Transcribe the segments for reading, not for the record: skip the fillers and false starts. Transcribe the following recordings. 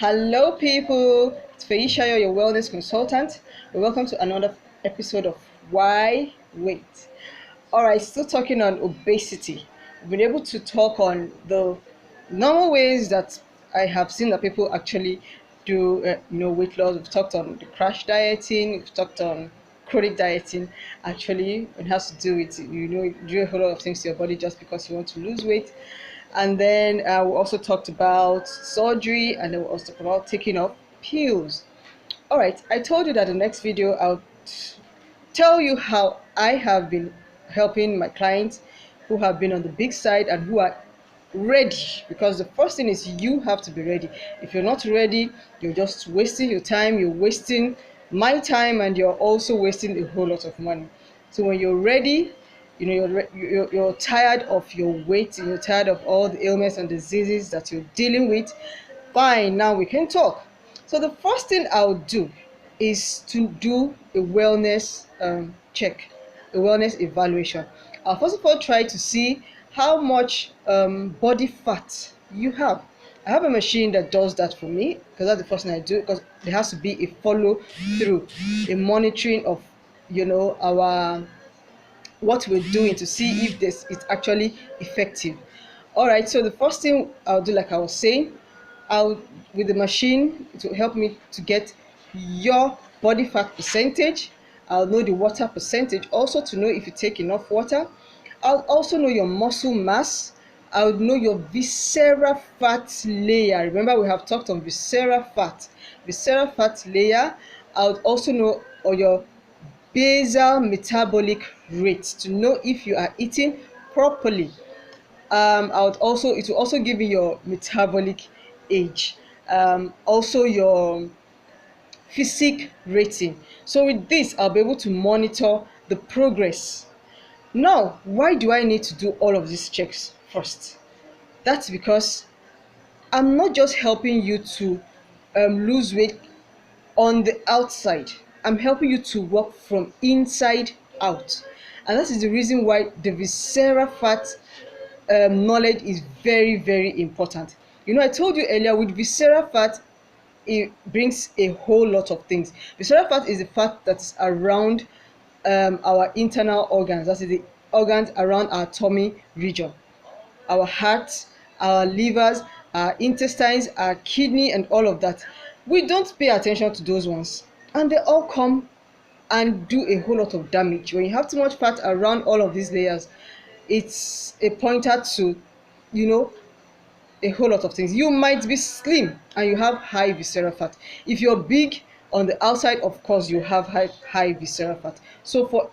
Hello, people. It's Feisha, your wellness consultant. Welcome to another episode of Why Wait. All right, still talking on obesity. We've been able to talk on the normal ways that I have seen that people actually do, weight loss. We've talked on the crash dieting. We've talked on chronic dieting. Actually, it has to do with do a whole lot of things to your body just because you want to lose weight. And then we also talked about surgery, and then we also talked about taking off pills. All right, I told you that the next video I'll tell you how I have been helping my clients who have been on the big side and who are ready, because the first thing is you have to be ready. If you're not ready, you're just wasting your time, you're wasting my time, and you're also wasting a whole lot of money. So when you're ready, you're tired of your weight, you're tired of all the ailments and diseases that you're dealing with, fine, now we can talk. So the first thing I'll do is to do a wellness check, a wellness evaluation. I'll first of all try to see how much body fat you have. I have a machine that does that for me, because that's the first thing I do, because there has to be a follow through, a monitoring of our what we're doing to see if this is actually effective. All right, so the first thing I'll do, like I was saying, I'll with the machine, it will help me to get your body fat percentage. I'll know the water percentage, also to know if you take enough water. I'll also know your muscle mass. I'll know your visceral fat layer. Remember, we have talked on visceral fat layer. I'll also know your basal metabolic rate to know if you are eating properly. It will also give you your metabolic age, also your physique rating. So with this, I'll be able to monitor the progress. Now, why do I need to do all of these checks first? That's because I'm not just helping you to lose weight on the outside. I'm helping you to work from inside out. And that is the reason why the visceral fat knowledge is very, very important. I told you earlier, with visceral fat, it brings a whole lot of things. Visceral fat is the fat that is around our internal organs. That is the organs around our tummy region, our heart, our livers, our intestines, our kidney, and all of that. We don't pay attention to those ones, and they all come and do a whole lot of damage. When you have too much fat around all of these layers, it's a pointer to, a whole lot of things. You might be slim and you have high visceral fat. If you're big on the outside, of course, you have high visceral fat. So for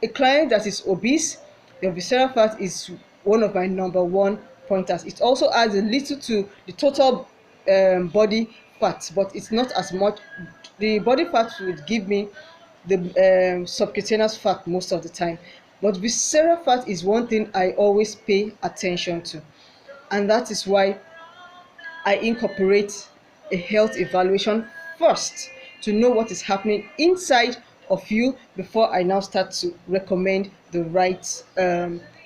a client that is obese, your visceral fat is one of my number one pointers. It also adds a little to the total body fat, but it's not as much. The body fat would give me the subcutaneous fat most of the time, but visceral fat is one thing I always pay attention to, and that is why I incorporate a health evaluation first to know what is happening inside of you before I now start to recommend the right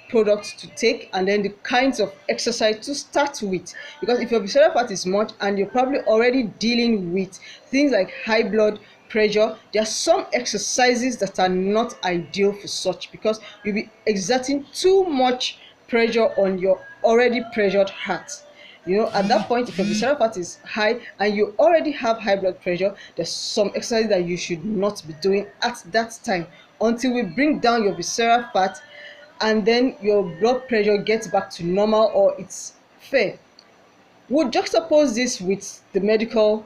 products to take, and then the kinds of exercise to start with. Because if your visceral fat is much and you're probably already dealing with things like high blood pressure, there are some exercises that are not ideal for such, because you'll be exerting too much pressure on your already pressured heart. At that point, if your visceral fat is high and you already have high blood pressure, there's some exercise that you should not be doing at that time until we bring down your visceral fat, and then your blood pressure gets back to normal, or it's fair. We'll juxtapose this with the medical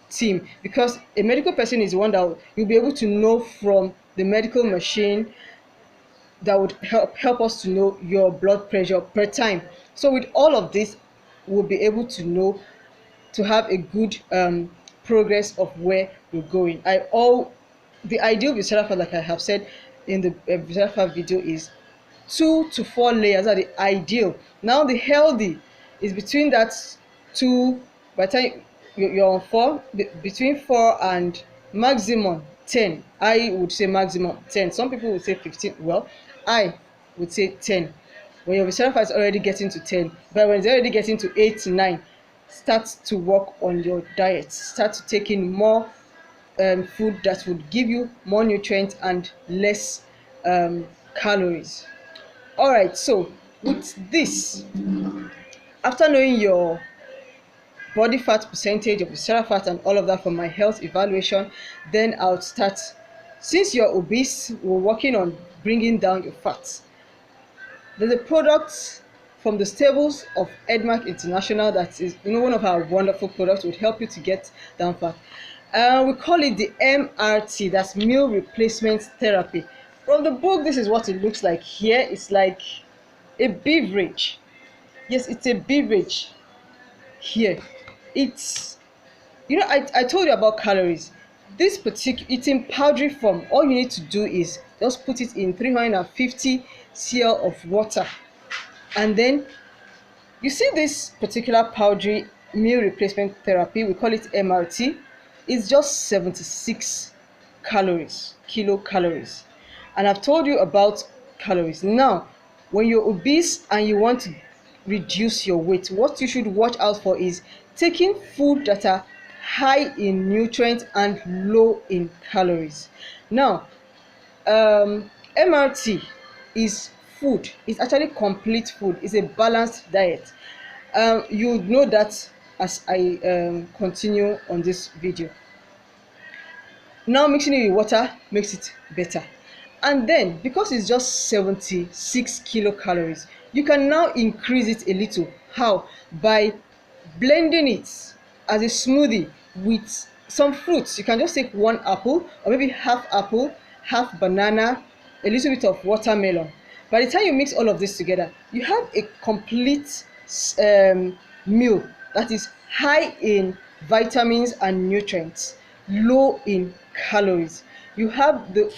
team, because a medical person is the one that you'll be able to know from the medical machine that would help us to know your blood pressure per time. So with all of this, we'll be able to know, to have a good progress of where we're going. The ideal visceral fat, like I have said in the visceral fat video, is 2 to 4 layers are the ideal. Now the healthy is between that 2, by the time you're on 4, between 4 and maximum 10. I would say maximum 10. Some people would say 15. Well, I would say 10. When your visceral fat is already getting to 10, but when it's already getting to 8, 9, start to work on your diet. Start to take in more food that would give you more nutrients and less calories. All right, so with this, after knowing your body fat percentage of the visceral fat and all of that from my health evaluation, then I'll start. Since you're obese, we're working on bringing down your fat. There's a product from the stables of Edmark International that is, one of our wonderful products, would help you to get down fat. We call it the MRT, that's meal replacement therapy. From the book, this is what it looks like here. It's like a beverage. Yes, it's a beverage here. It's, I told you about calories. This particular, it's in powdery form. All you need to do is just put it in 350 cl of water, and then you see this particular powdery meal replacement therapy, we call it MRT, is just 76 kilocalories. And I've told you about calories. Now, when you're obese and you want to reduce your weight, what you should watch out for is taking food that are high in nutrients and low in calories. Now, MRT is food. It's actually complete food. It's a balanced diet. You know that as I continue on this video. Now mixing it with water makes it better. And then, because it's just 76 kilocalories, you can now increase it a little. How? By blending it as a smoothie with some fruits. You can just take one apple, or maybe half apple, half banana, a little bit of watermelon. By the time you mix all of this together, you have a complete meal that is high in vitamins and nutrients, low in calories. You have the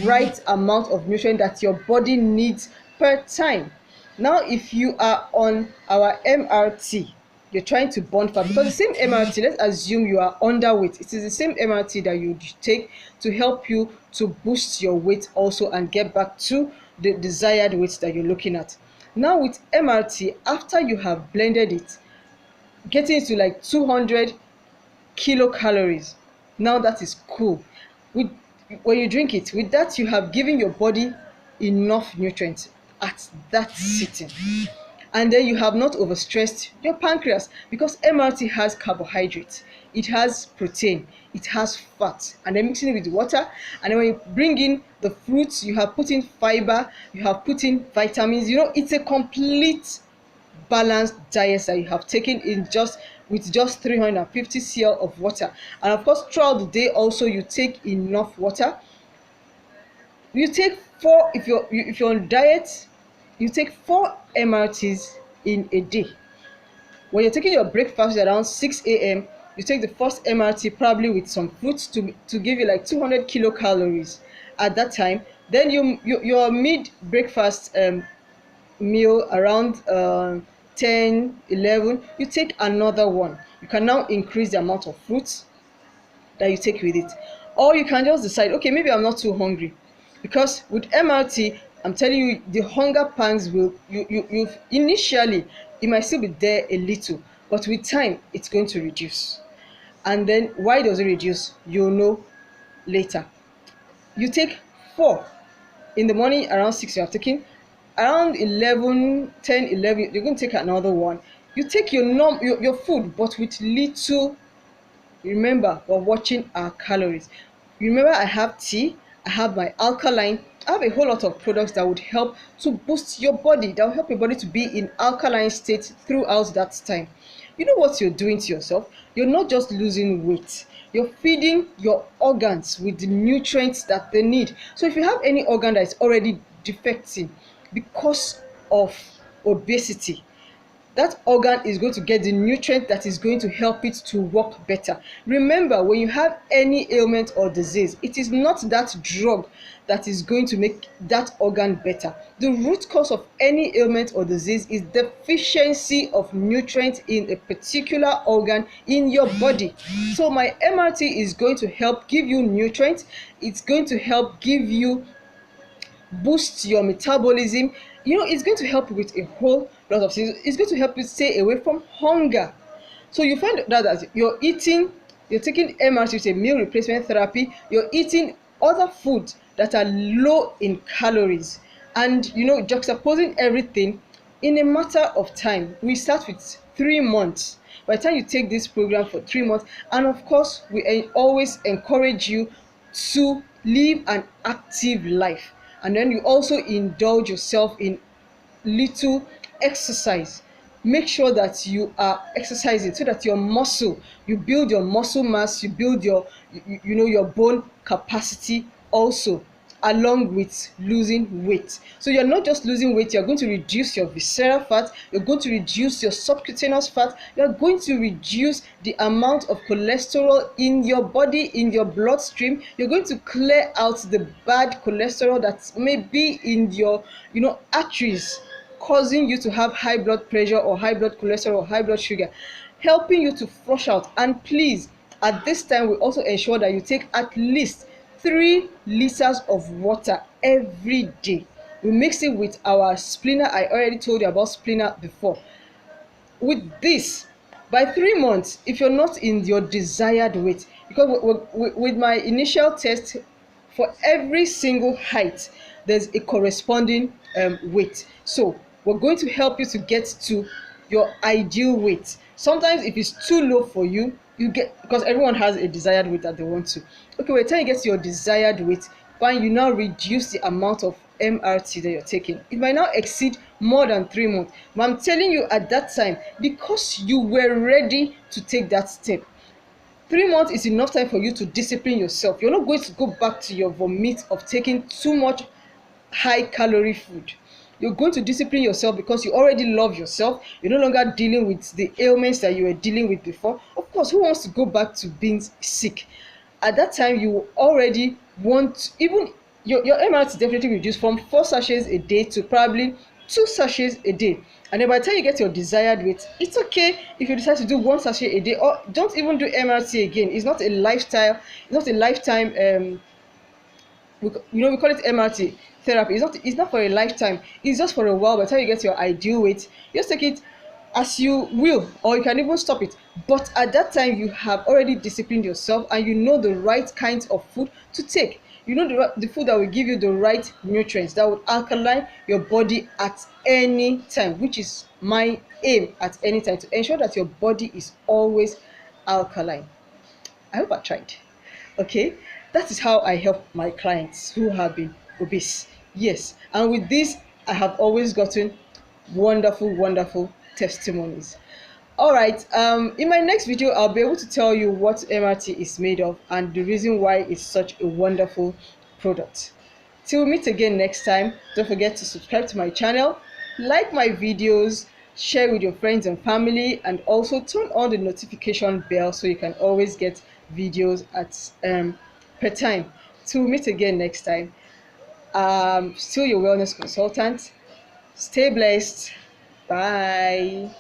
right amount of nutrient that your body needs per time. Now, if you are on our MRT, you're trying to burn fat, because the same MRT, let's assume you are underweight, it is the same MRT that you take to help you to boost your weight also and get back to the desired weight that you're looking at. Now with MRT, after you have blended it, getting to like 200 kilocalories, now that is cool. When you drink it, with that you have given your body enough nutrients at that sitting. And then you have not overstressed your pancreas, because MRT has carbohydrates, it has protein, it has fat, and then mixing it with water. And then when you bring in the fruits, you have put in fiber, you have put in vitamins. It's a complete balanced diet that you have taken in with just 350 cl of water. And of course, throughout the day also, you take enough water. You take four, if you're on diet, you take 4 MRTs in a day. When you're taking your breakfast around 6 a.m., you take the first MRT probably with some fruits to give you like 200 kilocalories at that time. Then your mid breakfast meal around 10, 11, you take another one. You can now increase the amount of fruits that you take with it. Or you can just decide, okay, maybe I'm not too hungry. Because with MRT, I'm telling you, the hunger pangs will, you initially, it might still be there a little, but with time, it's going to reduce. And then, why does it reduce? You'll know later. You take 4 in the morning, around 6 you are taking. Around 11, 10, 11, you're going to take another one. You take your food, but with little. Remember, we're watching our calories. Remember, I have tea, I have my alkaline, I have a whole lot of products that would help to boost your body, that will help your body to be in alkaline state throughout that time. You know what you're doing to yourself? You're not just losing weight, you're feeding your organs with the nutrients that they need. So if you have any organ that is already defecting because of obesity, that organ is going to get the nutrient that is going to help it to work better. Remember, when you have any ailment or disease, it is not that drug that is going to make that organ better. The root cause of any ailment or disease is deficiency of nutrients in a particular organ in your body. So my MRT is going to help give you nutrients. It's going to help give you boost your metabolism. It's going to help you with a whole lot of things. It's going to help you stay away from hunger. So you find that you're taking MRT, which is a meal replacement therapy, you're eating other foods that are low in calories, and juxtaposing everything in a matter of time. We start with 3 months. By the time you take this program for 3 months, and of course, we always encourage you to live an active life, and then you also indulge yourself in little exercise. Make sure that you are exercising so that you build your muscle mass, you build your bone capacity also, along with losing weight. So you're not just losing weight, you're going to reduce your visceral fat, you're going to reduce your subcutaneous fat, you're going to reduce the amount of cholesterol in your body, in your bloodstream. You're going to clear out the bad cholesterol that may be in your arteries, causing you to have high blood pressure or high blood cholesterol or high blood sugar, helping you to flush out. And please, at this time, we also ensure that you take at least 3 liters of water every day. We mix it with our spleener. I already told you about spleener before. With this, by 3 months, if you're not in your desired weight, because with my initial test, for every single height there's a corresponding weight. So we're going to help you to get to your ideal weight. Sometimes if it's too low for you, you get, because everyone has a desired weight that they want to. Okay, by the time you get to your desired weight, fine, you now reduce the amount of MRT that you're taking. It might now exceed more than 3 months, but I'm telling you, at that time, because you were ready to take that step, 3 months is enough time for you to discipline yourself. You're not going to go back to your vomit of taking too much high calorie food. You're going to discipline yourself because you already love yourself. You're no longer dealing with the ailments that you were dealing with before. Of course, who wants to go back to being sick? At that time, you already want, even your MRT definitely reduced from 4 sachets a day to probably 2 sachets a day. And then by the time you get your desired weight, it's okay if you decide to do 1 sachet a day, or don't even do MRT again. It's not a lifestyle, it's not a lifetime we call it MRT therapy. It's not for a lifetime. It's just for a while. By the time you get your ideal weight, just take it as you will, or you can even stop it. But at that time, you have already disciplined yourself, and you know the right kinds of food to take. You know the food that will give you the right nutrients that will alkaline your body at any time, which is my aim at any time, to ensure that your body is always alkaline. I hope I tried. Okay, that is how I help my clients who have been obese. Yes, and with this, I have always gotten wonderful, wonderful testimonies. All right, in my next video, I'll be able to tell you what MRT is made of and the reason why it's such a wonderful product. Till we meet again next time, don't forget to subscribe to my channel, like my videos, share with your friends and family, and also turn on the notification bell so you can always get videos at per time. Till we meet again next time, still your wellness consultant. Stay blessed. Bye.